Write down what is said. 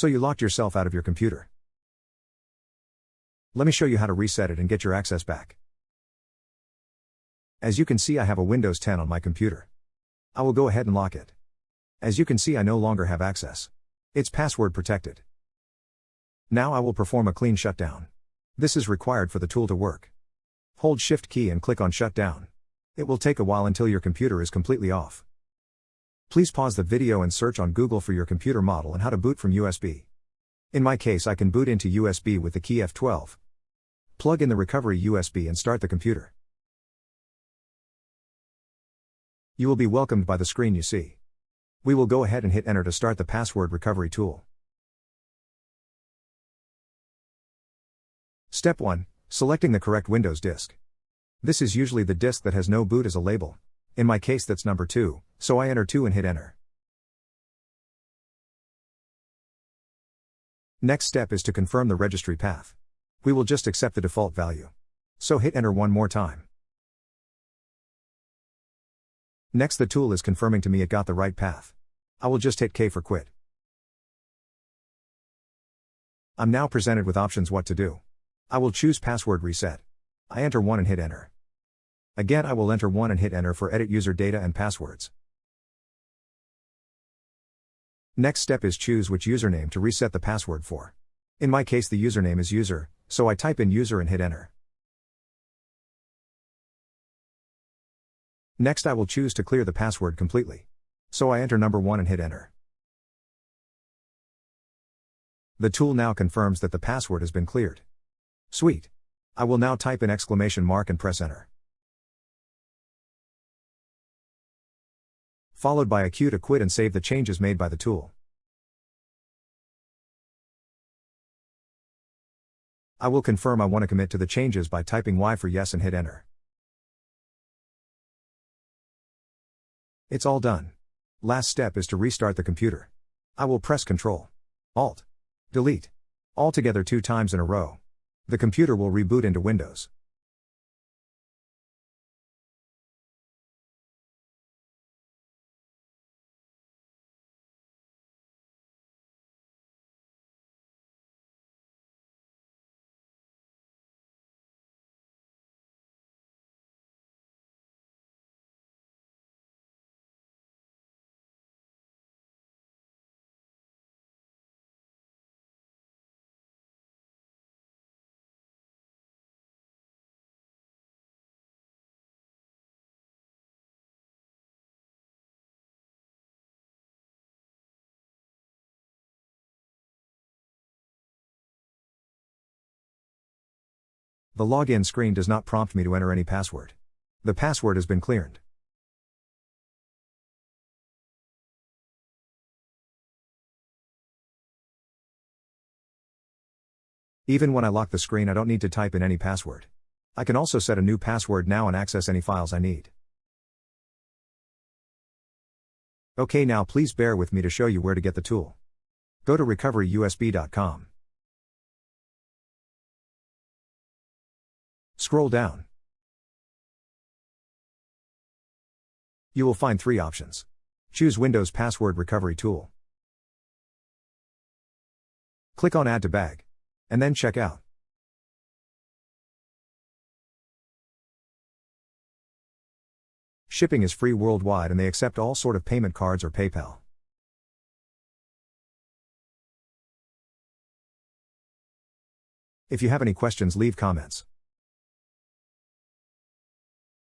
So you locked yourself out of your computer. Let me show you how to reset it and get your access back. As you can see, I have a Windows 10 on my computer. I will go ahead and lock it. As you can see, I no longer have access. It's password protected. Now I will perform a clean shutdown. This is required for the tool to work. Hold Shift key and click on Shutdown. It will take a while until your computer is completely off. Please pause the video and search on Google for your computer model and how to boot from USB. In my case, I can boot into USB with the key F12. Plug in the recovery USB and start the computer. You will be welcomed by the screen you see. We will go ahead and hit Enter to start the password recovery tool. Step 1. Selecting the correct Windows disk. This is usually the disk that has no boot as a label. In my case, that's number 2, so I enter 2 and hit Enter. Next step is to confirm the registry path. We will just accept the default value. So hit Enter one more time. Next, the tool is confirming to me it got the right path. I will just hit K for quit. I'm now presented with options what to do. I will choose password reset. I enter 1 and hit Enter. Again, I will enter 1 and hit Enter for edit user data and passwords. Next step is choose which username to reset the password for. In my case, the username is user, so I type in user and hit Enter. Next, I will choose to clear the password completely. So I enter number 1 and hit Enter. The tool now confirms that the password has been cleared. Sweet. I will now type in exclamation mark and press Enter. Followed by a cue to quit and save the changes made by the tool. I will confirm I want to commit to the changes by typing Y for yes and hit Enter. It's all done. Last step is to restart the computer. I will press Ctrl, Alt, Delete, all together 2 times in a row. The computer will reboot into Windows. The login screen does not prompt me to enter any password. The password has been cleared. Even when I lock the screen, I don't need to type in any password. I can also set a new password now and access any files I need. Okay, now please bear with me to show you where to get the tool. Go to recoveryUSB.com. Scroll down. You will find 3 options. Choose Windows Password Recovery Tool. Click on Add to Bag. And then check out. Shipping is free worldwide and they accept all sort of payment cards or PayPal. If you have any questions, leave comments.